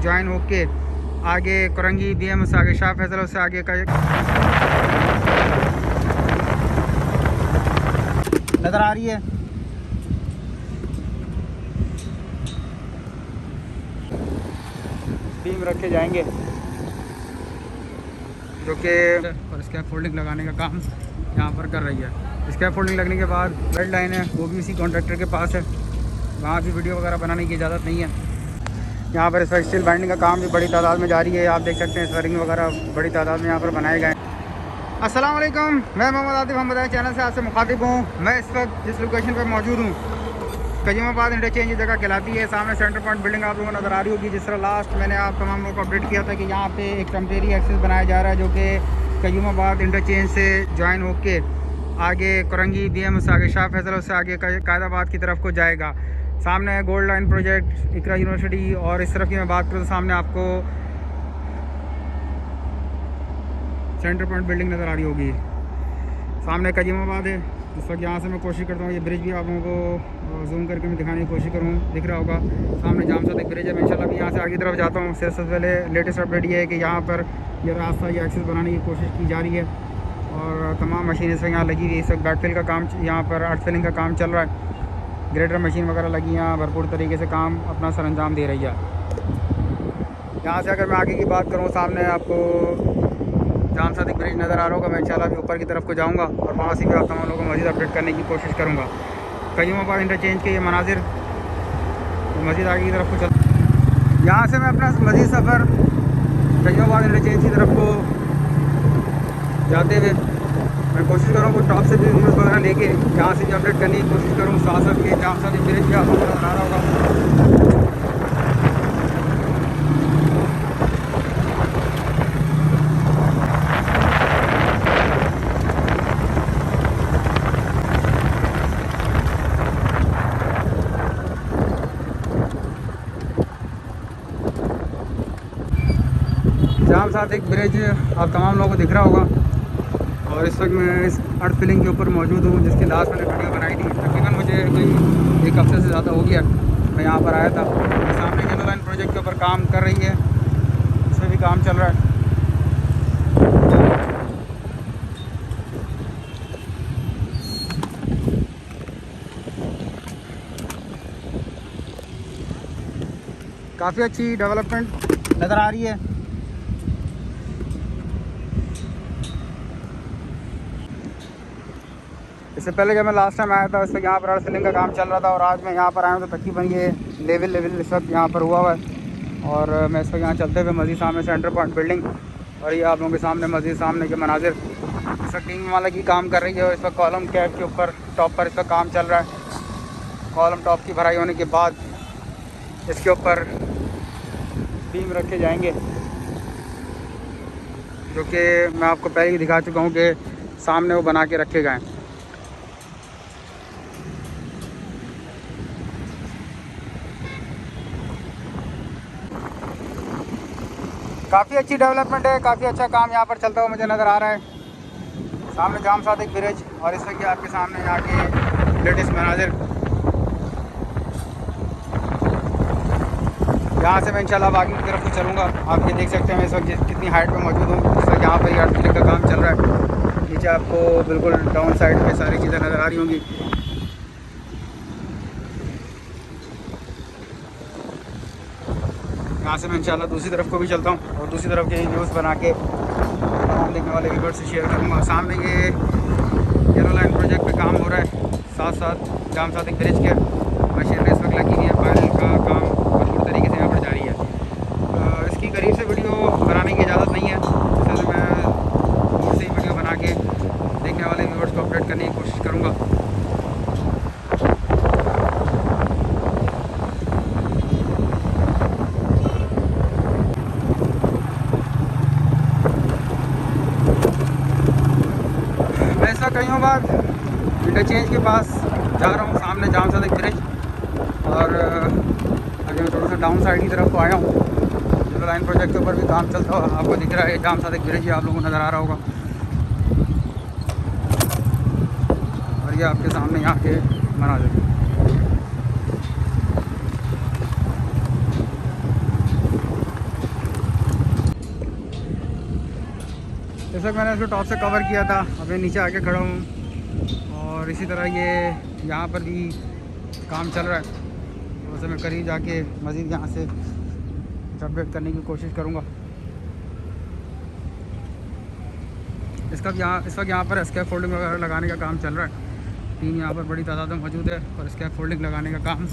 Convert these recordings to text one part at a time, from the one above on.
Join होके आगे Korangi BM, उससे आगे शाह फैसल, उससे आगे का नज़र आ रही है। बीम रखे जाएंगे जो कि और स्कैप फोल्डिंग लगाने का काम यहाँ पर कर रही है। स्कैप फोल्डिंग लगने के बाद बेल्ट लाइन है, वो भी इसी कॉन्ट्रैक्टर के पास है। वहाँ भी वीडियो वगैरह बनाने की इजाज़त नहीं है। यहाँ पर इस वक्त स्टील बाइंडिंग का काम भी बड़ी तादाद में जारी है। आप देख सकते हैं स्वेरिंग वगैरह बड़ी तादाद में यहाँ पर बनाए गए हैं। अस्सलाम वालेकुम, मैं मोहम्मद आतिफ अहमद चैनल से आपसे मुखातिब हूँ। मैं इस वक्त जिस लोकेशन पर मौजूद हूँ, कजीमाबाद इंटरचेंज ये जगह कहलाती है। सामने सेंटर पॉइंट बिल्डिंग आप लोगों को नज़र आ रही होगी। जिस तरह लास्ट मैंने आप तमाम लोगों को अपडेट किया था कि यहाँ पे एक टेम्परेरी एक्सेस बनाया जा रहा है जो कि कजीमाबाद इंटरचेंज से ज्वाइन होके आगे कुरंगी BM, उससे आगे शाह फैसल, उससे आगे कायदाबाद की तरफ को जाएगा। सामने है गोल्ड लाइन प्रोजेक्ट, इकरा यूनिवर्सिटी। और इस तरफ की मैं बात करूँ तो सामने आपको सेंटर पॉइंट बिल्डिंग नज़र आ रही होगी। सामने कजीमाबाद है। इस वक्त यहाँ से मैं कोशिश करता हूँ ये ब्रिज भी आप लोगों को जूम करके मैं दिखाने की कोशिश करूँ। दिख रहा होगा सामने जाम साथ एक ब्रिज है। मैं इंशाल्लाह भी यहाँ से आगे तरफ जाता हूँ। सबसे पहले लेटेस्ट अपडेट ये है कि यहाँ पर ये रास्ता ये एक्सेस बनाने की कोशिश की जा रही है और तमाम मशीनें इस वक्त यहाँ लगी हुई है। इस वक्त बैकफिल का काम, यहाँ पर अर्थ फिलिंग का काम चल रहा है। ग्रेडर मशीन वगैरह लगी यहाँ भरपूर तरीके से काम अपना सर अंजाम दे रही है। यहाँ से अगर मैं आगे की बात करूँ, सामने आपको जाम सादिक ब्रिज नज़र आ रहा होगा। मैं इंशाल्लाह भी ऊपर की तरफ को जाऊंगा और वहाँ से भी आप तमाम लोगों को मज़ीद अपडेट करने की कोशिश करूँगा। कजीमाबाद इंटरचेंज के ये मनाजिर मज़ीद आगे की तरफ को चल, यहाँ से मैं अपना मज़ीद सफ़र कजीमाबाद इंटरचेंज की तरफ को जाते हुए मैं कोशिश करूँ कुछ टॉप से भी न्यूज़ वगैरह लेके यहाँ से भी अपडेट करने की कोशिश करूँ। साथ साथ के जाम सादिक ब्रिज भी आपको नज़र आ रहा होगा। जाम साथ एक ब्रिज आप तमाम लोगों को दिख रहा होगा। और इस वक्त मैं इस अर्थ फिलिंग के ऊपर मौजूद हूँ जिसकी लास्ट मैंने वीडियो बनाई थी। तकरीबन मुझे कोई एक हफ्ते से ज़्यादा हो गया मैं यहाँ पर आया था। सामने येलो लाइन प्रोजेक्ट के ऊपर काम कर रही है, इसमें भी काम चल रहा है। काफ़ी अच्छी डेवलपमेंट नज़र आ रही है। इससे पहले जब मैं लास्ट टाइम आया था उस वक्त यहाँ पर अर्थ फिलिंग का काम चल रहा था और आज मैं यहाँ पर आया हूँ तो तकरीबन ये लेवल इस वक्त यहाँ पर हुआ है। और मैं इस वक्त यहाँ चलते हुए मज़ीद सामने सेंटर पॉइंट बिल्डिंग और ये आप लोगों के सामने मज़ीद सामने के मनाजिर इस वक्त टीम वाला की काम कर रही है। और इस वक्त कॉलम कैप के ऊपर टॉप पर इसका काम चल रहा है। कॉलम टॉप की भराई होने के बाद इसके ऊपर बीम रखे जाएंगे जो कि मैं आपको पहले ही दिखा चुका हूँ कि सामने वो बना के रखे गए हैं। काफ़ी अच्छी डेवलपमेंट है, काफ़ी अच्छा काम यहाँ पर चलता हुआ मुझे नज़र आ रहा है। सामने जाम सादिक ब्रिज और इस वक्त आपके सामने यहाँ के लेटेस्ट मनाजिर। यहाँ से मैं इंशाल्लाह आगे की तरफ को चलूँगा। आप ये देख सकते हैं मैं इस वक्त कितनी हाइट पे मौजूद हूँ। इस वक्त यहाँ पर अर्थ फिलिंग का काम चल रहा है। नीचे आपको बिल्कुल डाउन साइड पे सारी चीज़ें नज़र आ रही होंगी। यहाँ से मैं इंशाल्लाह दूसरी तरफ को भी चलता हूँ और दूसरी तरफ के व्यूज़ बना के तमाम देखने वाले व्यूअर्स से शेयर करूँगा। सामने ये येलो लाइन प्रोजेक्ट पे काम हो रहा है, साथ साथ जाम सादिक ब्रिज के मशीनरी इस वक्त लगी हुई है। फाइनल का काम भरपूर तरीके से यहाँ पर जारी है। इसकी करीब से वीडियो बनाने की इजाज़त नहीं है, इसलिए मैं दूर से ही वीडियो बना के देखने वाले व्यूअर्स को अपडेट करने की कोशिश करूँगा। कजीमाबाद इंटरचेंज के पास जा रहा हूँ, सामने जाम सादिक ब्रिज और अभी मैं थोड़ा सा डाउन साइड की तरफ को आया हूँ। येलो लाइन प्रोजेक्ट के ऊपर भी काम चलता हुआ आपको दिख रहा है। जाम सादिक ब्रिज आप लोगों को नज़र आ रहा होगा और ये आपके सामने यहाँ के मनाजिर। इस वक्त मैंने इसको टॉप से कवर किया था, अभी नीचे आके खड़ा हूँ। और इसी तरह ये यहाँ पर भी काम चल रहा है, तो वैसे मैं करीब जाके मज़ीद यहाँ से अपडेट करने की कोशिश करूँगा। इस वक्त यहाँ पर स्कैप फोल्डिंग वगैरह लगाने का काम चल रहा है। टीम यहाँ पर बड़ी तादाद में मौजूद है और स्कैप फोल्डिंग लगाने का काम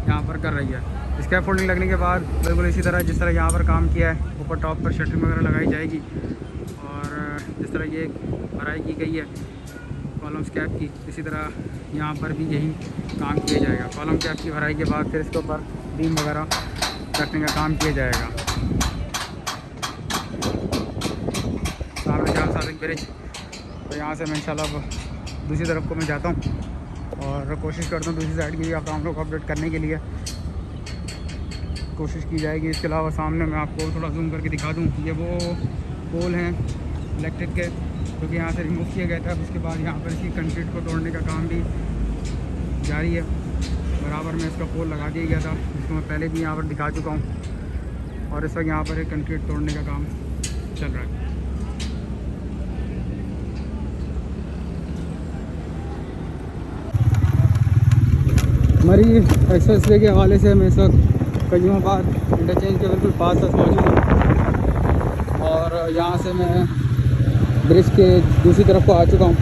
यहाँ पर कर रही है। स्कैप फोल्डिंग लगने के बाद बिल्कुल इसी तरह जिस तरह यहाँ पर काम किया है, ऊपर टॉप पर शटरिंग वगैरह लगाई जाएगी। और जिस तरह ये भराई की गई है कॉलम स्कैप की, इसी तरह यहाँ पर भी यही काम किया जाएगा। कॉलम स्कैप की भराई के बाद फिर इसके ऊपर बीम वगैरह रखने का काम किया जाएगा। सामने जाम सादिक ब्रिज, तो यहाँ से मैं इंशाल्लाह दूसरी तरफ को मैं जाता हूँ और कोशिश करता हूँ दूसरी साइड की आप लोगों को अपडेट करने के लिए कोशिश की जाएगी। इसके अलावा सामने मैं आपको थोड़ा जूम करके दिखा दूँ, ये वो पोल हैं इलेक्ट्रिक के, क्योंकि यहाँ से रिमूव किया गया था। उसके बाद यहाँ पर इसकी कंक्रीट को तोड़ने का काम भी जारी है। बराबर में इसका पोल लगा दिया गया था, जिसको मैं पहले भी यहाँ पर दिखा चुका हूँ। और इस वक्त यहाँ पर एक कंक्रीट तोड़ने का काम चल रहा है। मरी एक्सप्रेसवे के हवाले से मैं इस वक्त कयूमाबाद इंटरचेंज के बिल्कुल पास मौजूद हूँ और यहाँ से मैं ब्रिज के दूसरी तरफ को आ चुका हूँ।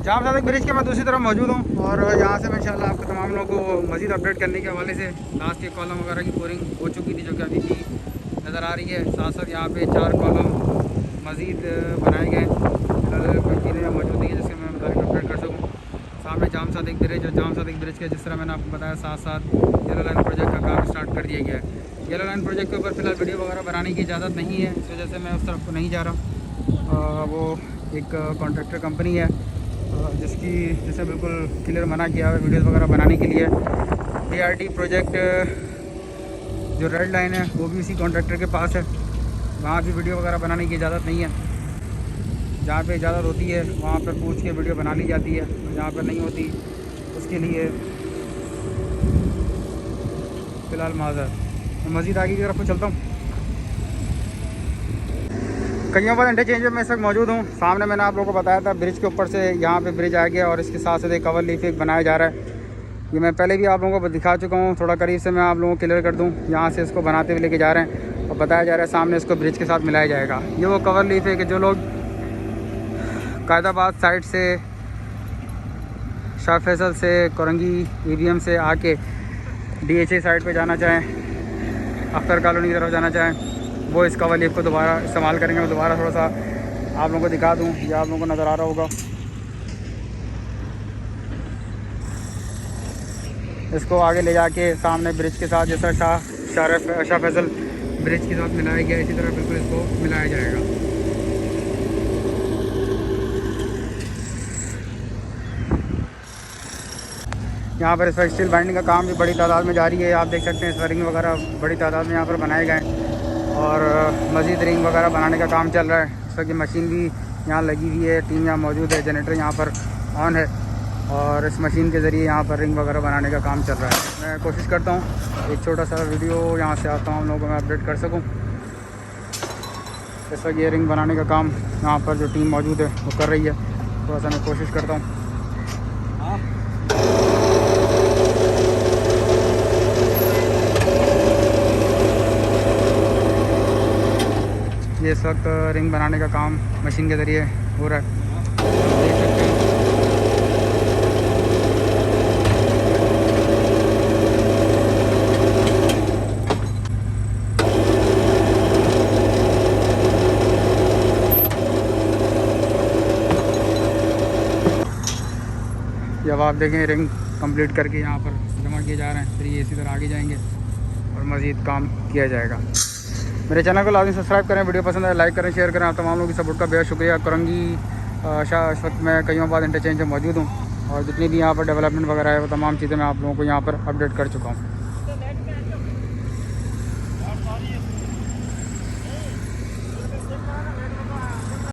जाम सादिक ब्रिज के मैं दूसरी तरफ मौजूद हूँ और यहाँ से मैं इंशाल्लाह आपको तमाम लोगों को मज़ीद अपडेट करने के हवाले से लास्ट के कॉलम वगैरह की पोरिंग हो चुकी थी, जो कि अभी भी नज़र आ रही है। साथ साथ यहाँ पे 4 कॉलम मज़ीद बनाए गए, कोई चीज़ें मौजूद नहीं है जिससे मैं अपडेट कर सकूँ। सामने जाम सादिक ब्रिज और जाम सादिक ब्रिज के जिस तरह मैंने आपको बताया, साथ साथ येलो लाइन प्रोजेक्ट का काम स्टार्ट कर दिया गया है। येलो लाइन प्रोजेक्ट के ऊपर फ़िलहाल वीडियो वगैरह बनाने की इजाज़त नहीं है, इस वजह से मैं उस तरफ को नहीं जा रहा। वो एक कॉन्ट्रैक्टर कंपनी है जिसे बिल्कुल क्लियर मना किया है वीडियोज़ वगैरह बनाने के लिए। DRT प्रोजेक्ट जो रेड लाइन है वो भी इसी कॉन्ट्रैक्टर के पास है, वहाँ भी वीडियो वगैरह बनाने की इजाज़त नहीं है। जहाँ पे इजाज़त होती है वहाँ पर पूछ के वीडियो बना ली जाती है, जहाँ पर नहीं होती उसके लिए फ़िलहाल माज़रत। मैं मज़ीद आगे की तरफ को चलता हूँ। कयूमाबाद इंटरचेंज में मैं इस वक्त मौजूद हूँ। सामने मैंने आप लोगों को बताया था ब्रिज के ऊपर से यहाँ पे ब्रिज आ गया और इसके साथ साथ एक कवर लीफ एक बनाया जा रहा है। ये मैं पहले भी आप लोगों को दिखा चुका हूँ, थोड़ा करीब से मैं आप लोगों को क्लियर कर दूँ। यहाँ से इसको बनाते हुए लेके जा रहे हैं और बताया जा रहा है सामने इसको ब्रिज के साथ मिलाया जाएगा। ये वो कवर लीफ है कि जो लोग कायदाबाद साइड से, शाह फैसल से, कोरंगी EVM से आके DHA साइड पे जाना चाहें, अख्तर कॉलोनी की तरफ जाना चाहें, वो इस कवर लीफ को दोबारा इस्तेमाल करेंगे। मैं दोबारा थोड़ा सा आप लोगों को दिखा दूँ, ये आप लोगों को नज़र आ रहा होगा। इसको आगे ले जाके सामने ब्रिज के साथ, जैसा शाह फैसल ब्रिज के साथ मिलाया गया, इसी तरह बिल्कुल इसको मिलाया जाएगा। यहाँ पर इस वक्त स्टील बाइंडिंग का काम भी बड़ी तादाद में जारी है। आप देख सकते हैं इस रिंग वगैरह बड़ी तादाद में यहाँ पर बनाए गए हैं और मज़ीद रिंग वगैरह बनाने का काम चल रहा है। इस वक्त मशीन भी यहाँ लगी हुई है, टीम यहाँ मौजूद है, जनरेटर यहाँ पर ऑन है और इस मशीन के ज़रिए यहाँ पर रिंग वगैरह बनाने का काम चल रहा है। मैं कोशिश करता हूँ एक छोटा सा वीडियो यहाँ से आता हूँ, आप लोगों को मैं अपडेट कर सकूँ। इस वक्त ये रिंग बनाने का काम यहाँ पर जो टीम मौजूद है वो कर रही है, थोड़ा सा मैं कोशिश करता हूँ। ये इस वक्त रिंग बनाने का काम मशीन के ज़रिए हो रहा है, देख सकते हैं। जब आप देखें रिंग कंप्लीट करके यहाँ पर जमा किए जा रहे हैं, फिर ये इसी तरह आगे जाएंगे और मज़ीद काम किया जाएगा। मेरे चैनल को लाजमी सब्सक्राइब करें, वीडियो पसंद आए लाइक करें, शेयर करें। आप तमाम लोगों की सपोर्ट का बेहद शुक्रिया। कोरंगी इस वक्त मैं कयूमाबाद इंटरचेंज में मौजूद हूँ और जितनी भी यहाँ पर डेवलपमेंट वगैरह है वो तमाम चीज़ें मैं आप लोगों को यहाँ पर अपडेट कर चुका हूँ।